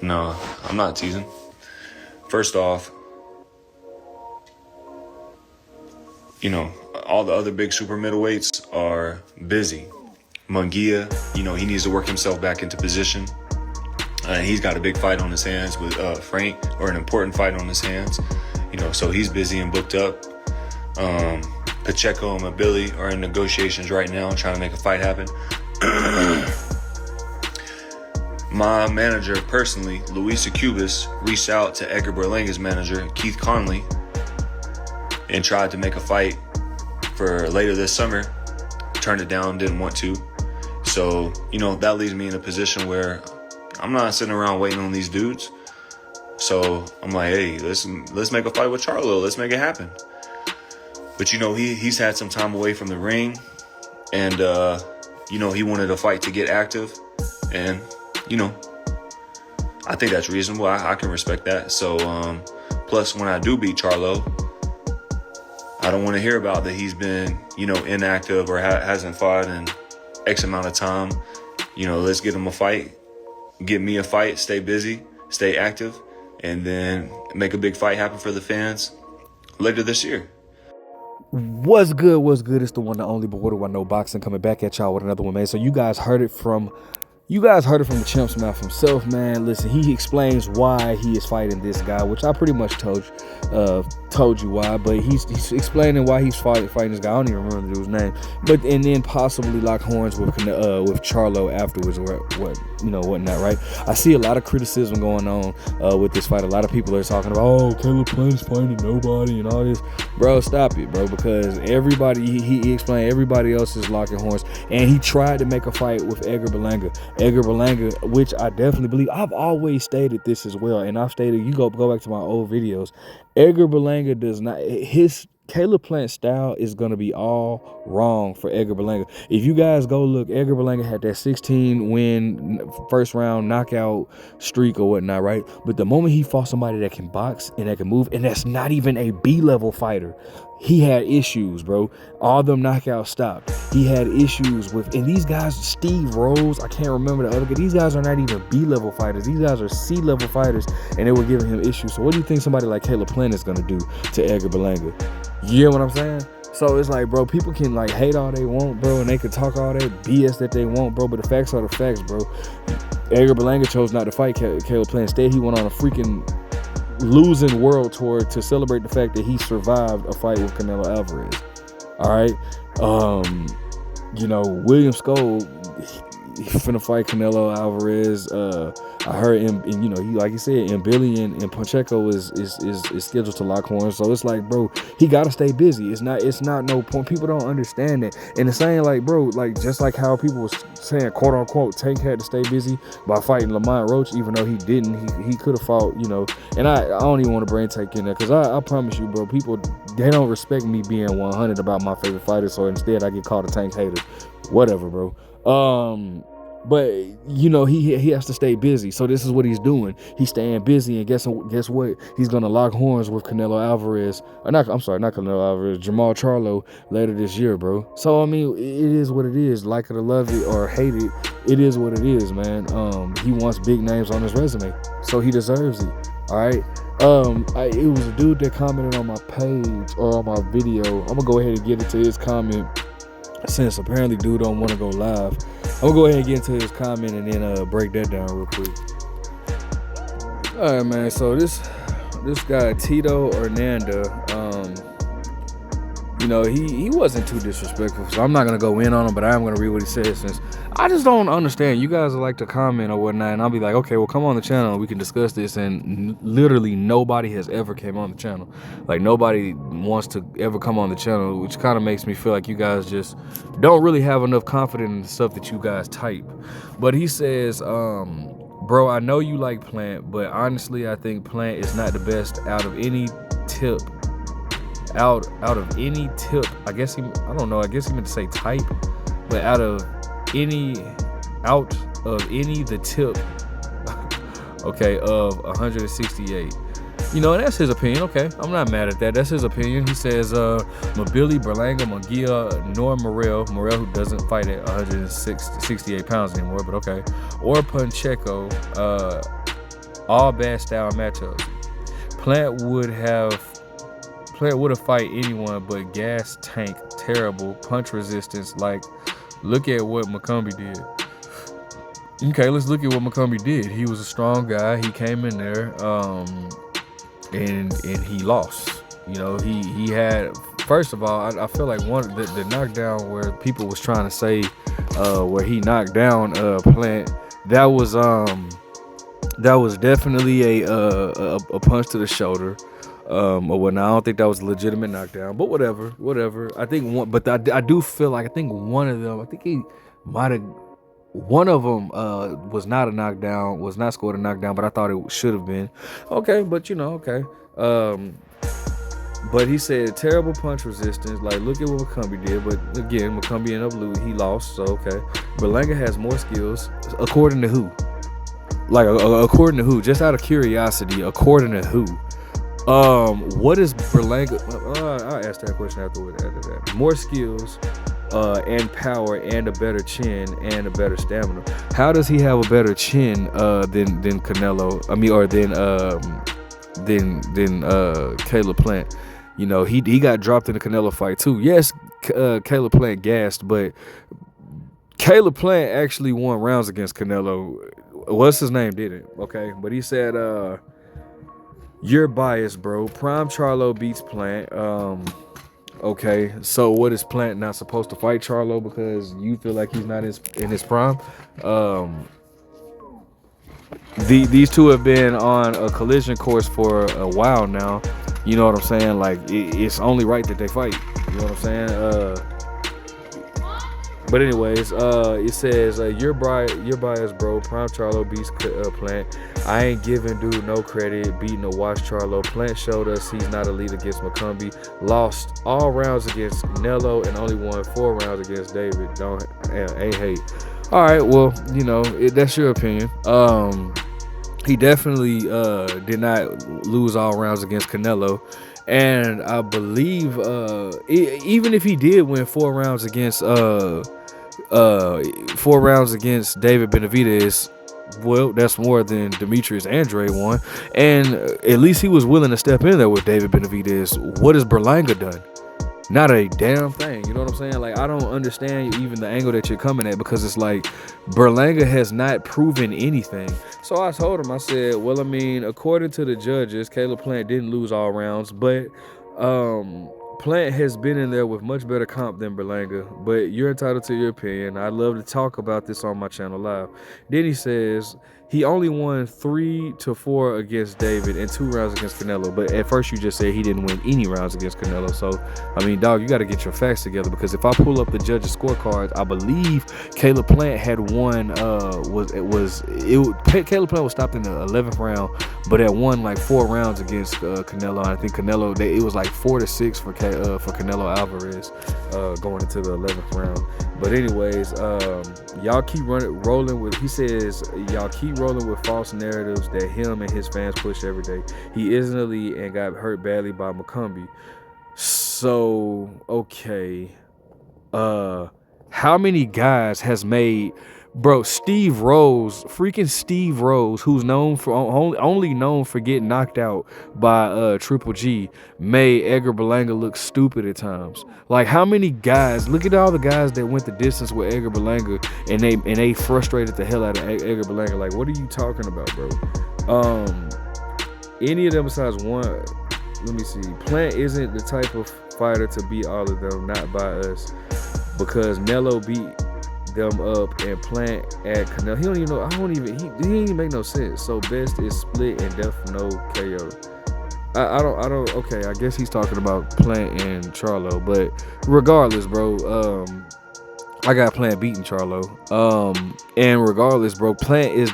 No, I'm not teasing. First off, you know, all the other big super middleweights are busy. Munguia, you know, he needs to work himself back into position. He's got a big fight on his hands with Frank, or an important fight on his hands. You know, so he's busy and booked up. Pacheco and Mabili are in negotiations right now, trying to make a fight happen. My manager, personally, Luisa Cubas, reached out to Edgar Berlanga's manager, Keith Conley, and tried to make a fight for later this summer. Turned it down, didn't want to. So, you know, that leaves me in a position where I'm not sitting around waiting on these dudes. So I'm like, hey, let's make a fight with Charlo. Let's make it happen. But, you know, he's had some time away from the ring. And, you know, he wanted a fight to get active. And, you know, I think that's reasonable. I can respect that. So, plus, when I do beat Charlo, I don't want to hear about that he's been, you know, inactive or hasn't fought in X amount of time. You know, let's get him a fight. Get me a fight, stay busy, stay active, and then make a big fight happen for the fans later this year. What's good? It's the one, the only, but what do I know? Boxing coming back at y'all with another one, man. So you guys heard it from the champ's mouth himself, man. Listen, he explains why he is fighting this guy, which I pretty much told you why, but he's explaining why he's fighting this guy. I don't even remember the dude's name, and then possibly lock horns with Charlo afterwards, or whatnot, right? I see a lot of criticism going on with this fight. A lot of people are talking about, oh, Caleb Plant's fighting nobody and all this. Bro, stop it, bro, because everybody, he explained everybody else is locking horns, and he tried to make a fight with Edgar Berlanga, which I definitely believe. I've always stated this as well, and I've stated, you go back to my old videos, Edgar Berlanga does not, his Caleb Plant style is going to be all wrong for Edgar Berlanga. If you guys go look, Edgar Berlanga had that 16-win first round knockout streak or whatnot, right? But the moment he fought somebody that can box and that can move, and that's not even a B-level fighter, he had issues, bro. All them knockouts stopped. He had issues with, and these guys, Steve Rose, I can't remember the other guy. These guys are not even B-level fighters. These guys are C-level fighters, and they were giving him issues. So what do you think somebody like Caleb Plant is going to do to Edgar Berlanga? You hear what I'm saying? So it's like, bro, people can like hate all they want, bro, and they can talk all that BS that they want, bro, but the facts are the facts, bro. Edgar Berlanga chose not to fight Caleb Plant. Instead, he went on a freaking losing world tour to celebrate the fact that he survived a fight with Canelo Alvarez. All right. William Scold, he's finna fight Canelo Alvarez. I heard him, and he, like you said, and Billy and Pacheco is scheduled to lock horns. So it's like, bro, he gotta stay busy. It's not no point. People don't understand that. And it's saying like, bro, like just like how people was saying, quote unquote, Tank had to stay busy by fighting Lamont Roach, even though he didn't. He could have fought, And I don't even want to bring Tank in there, because I promise you, bro, people, they don't respect me being 100 about my favorite fighter. So instead, I get called a Tank hater. Whatever, bro. But he has to stay busy. So this is what he's doing. He's staying busy, and guess what? He's gonna lock horns with Canelo Alvarez. Not Canelo Alvarez, Jamal Charlo later this year, bro. So I mean, it is what it is. Like it or love it or hate it, it is what it is, man. He wants big names on his resume, so he deserves it. All right. It was a dude that commented on my page or on my video. I'm gonna go ahead and get into his comment, since apparently dude don't want to go live. I'm gonna go ahead and get into his comment and then break that down real quick. All right, man. So this guy Tito Hernanda, he wasn't too disrespectful. So I'm not gonna go in on him, but I am gonna read what he said, since I just don't understand. You guys like to comment or whatnot, and I'll be like, okay, well, come on the channel and we can discuss this. And literally nobody has ever came on the channel. Like, nobody wants to ever come on the channel, which kind of makes me feel like you guys just don't really have enough confidence in the stuff that you guys type. But he says, bro, I know you like Plant, but honestly, I think Plant is not the best out of any tip. Out of any tip, I guess he meant to say type, but out of any the tip, okay, of 168. And that's his opinion. Okay, I'm not mad at that. That's his opinion. He says, Mabili, Berlanga, Munguia, nor Morel, who doesn't fight at 168 pounds anymore, but okay, or Pacheco, all bad style matchups. Plant would have fight anyone, but gas tank terrible, punch resistance. Like, look at what McCombie did. Okay, let's look at what McCombie did. He was a strong guy. He came in there, and he lost. You know, he had. First of all, I feel like the knockdown where people was trying to say, where he knocked down Plant, that was definitely a punch to the shoulder. Or whatnot. I don't think that was a legitimate knockdown, but whatever. I think one, but I do feel like I think one of them. I think he might have. One of them was not a knockdown, was not scored a knockdown, but I thought it should have been. Okay, but okay. But he said terrible punch resistance. Like, look at what McCombie did. But again, McCombie ended up losing. He lost, so okay. Berlanga has more skills, according to who? Like, according to who? Just out of curiosity, according to who? What is Berlanga? I'll ask that question after that. More skills, and power, and a better chin, and a better stamina. How does he have a better chin than Canelo? I mean, or than Caleb Plant? You know, he got dropped in the Canelo fight too. Yes, Caleb Plant gassed, but Caleb Plant actually won rounds against Canelo. What's his name? Didn't. Okay, but he said, "You're biased, bro. Prime Charlo beats Plant." Okay, so what is Plant not supposed to fight Charlo because you feel like he's not in his prime? These two have been on a collision course for a while now. You know what I'm saying? Like, it's only right that they fight. You know what I'm saying? But anyways, it says, you're biased, bro. Prime Charlo beats Plant. I ain't giving dude no credit beating a watch Charlo. Plant showed us he's not elite against McCombie. Lost all rounds against Canelo and only won 4 rounds against David. Ain't hate. All right, well, that's your opinion. He definitely did not lose all rounds against Canelo. And I believe even if he did win 4 rounds against David Benavidez, well, that's more than Demetrius Andrade won. And at least he was willing to step in there with David Benavidez. What has Berlanga done? Not a damn thing. You know what I'm saying? Like, I don't understand even the angle that you're coming at, because it's like Berlanga has not proven anything. So I told him, I said, well, I mean, according to the judges, Caleb Plant didn't lose all rounds, but Plant has been in there with much better comp than Berlanga, but you're entitled to your opinion. I'd love to talk about this on my channel live. Then he says he only won 3 to 4 against David and 2 rounds against Canelo. But at first you just said he didn't win any rounds against Canelo. So, I mean, dog, you got to get your facts together, because if I pull up the judges' scorecards, I believe Caleb Plant had won, Caleb Plant was stopped in the 11th round, but had won like 4 rounds against Canelo. And I think Canelo, it was like 4-6 for Canelo Alvarez going into the 11th round. But anyways, y'all keep rolling with, he says, y'all keep rolling with false narratives that him and his fans push every day. He isn't elite and got hurt badly by McCombie. So, okay. How many guys has made, bro, Steve Rose, who's known for only known for getting knocked out by Triple G, made Edgar Berlanga look stupid at times. Like, how many guys, look at all the guys that went the distance with Edgar Berlanga and they frustrated the hell out of Edgar Berlanga. Like, what are you talking about, bro? Any of them besides one, let me see. Plant isn't the type of fighter to beat all of them, not by us, because Nello beat them up and Plant at Canelo. He don't even know. He didn't even make no sense. So best is split and def no KO. I don't. Okay, I guess he's talking about Plant and Charlo, but regardless, bro. I got Plant beating Charlo. And regardless, bro, Plant is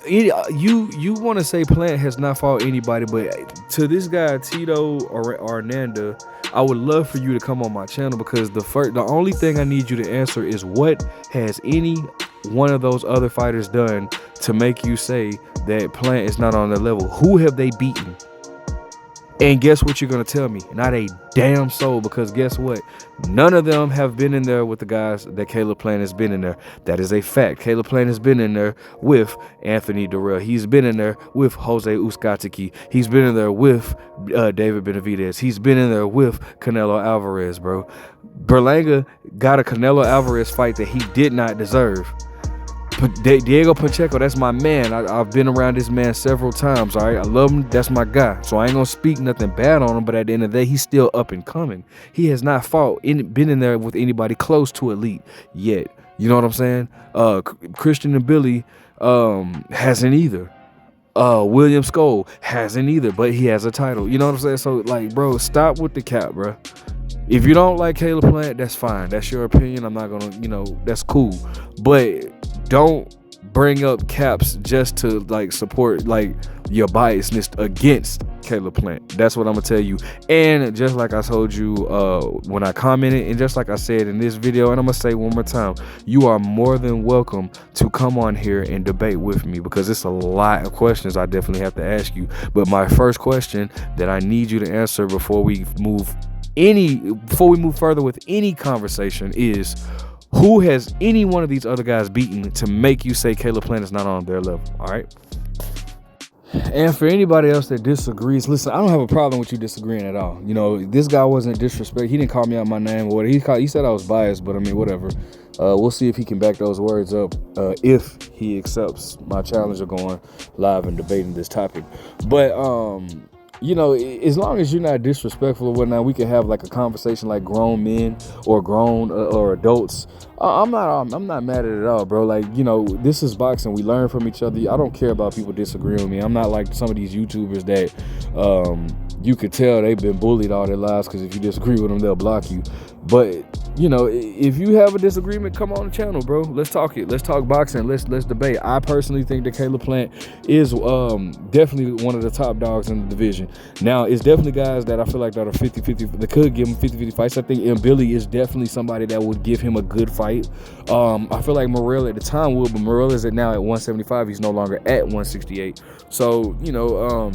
you want to say Plant has not fought anybody, but to this guy Tito or Arnanda, I would love for you to come on my channel, because the only thing I need you to answer is, what has any one of those other fighters done to make you say that Plant is not on the level? Who have they beaten? And guess what you're going to tell me? Not a damn soul, because guess what? None of them have been in there with the guys that Caleb Plant has been in there. That is a fact. Caleb Plant has been in there with Anthony Durrell. He's been in there with Jose Uzcategui. He's been in there with David Benavidez. He's been in there with Canelo Alvarez, bro. Berlanga got a Canelo Alvarez fight that he did not deserve. Diego Pacheco, that's my man. I've been around this man several times, all right? I love him. That's my guy. So I ain't going to speak nothing bad on him, but at the end of the day, he's still up and coming. He has not been in there with anybody close to elite yet. You know what I'm saying? Christian and Billy hasn't either. William Skoll hasn't either, but he has a title. You know what I'm saying? So, like, bro, stop with the cap, bro. If you don't like Caleb Plant, that's fine. That's your opinion. I'm not going to, that's cool. But don't bring up caps just to, like, support, like, your biasness against Caleb Plant. That's what I'm going to tell you. And just like I told you when I commented, and just like I said in this video, and I'm going to say one more time, you are more than welcome to come on here and debate with me, because it's a lot of questions I definitely have to ask you. But my first question that I need you to answer before we move further with any conversation is, who has any one of these other guys beaten to make you say Caleb Plant is not on their level? All right. And for anybody else that disagrees, listen, I don't have a problem with you disagreeing at all. You know, this guy wasn't disrespect. He didn't call me out my name or whatever. He said I was biased, but I mean, whatever. We'll see if he can back those words up if he accepts my challenge of going live and debating this topic. But you know, as long as you're not disrespectful or whatnot, we can have like a conversation like grown men or grown or adults. I'm not mad at it at all, bro. Like, you know, this is boxing. We learn from each other. I don't care about people disagreeing with me. I'm not like some of these YouTubers that you could tell they've been bullied all their lives, because if you disagree with them, they'll block you. But, you know, if you have a disagreement, come on the channel, bro. Let's talk it. Let's talk boxing. Let's debate. I personally think that Caleb Plant is definitely one of the top dogs in the division. Now, it's definitely guys that I feel like that are 50-50. They could give him 50-50 fights. I think Billy is definitely somebody that would give him a good fight. I feel like Morrell at the time would, but Morrell is now at 175. He's no longer at 168. So, you know,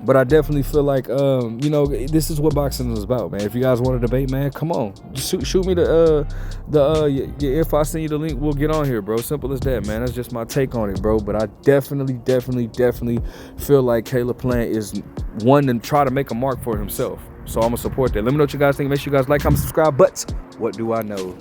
but I definitely feel like, you know, this is what boxing is about, man. If you guys want to debate, man, come on. Just shoot me your info. I send you the link. We'll get on here, bro. Simple as that, man. That's just my take on it, bro. But I definitely feel like Caleb Plant is one to try to make a mark for himself. So I'm going to support that. Let me know what you guys think. Make sure you guys like, comment, subscribe. But what do I know?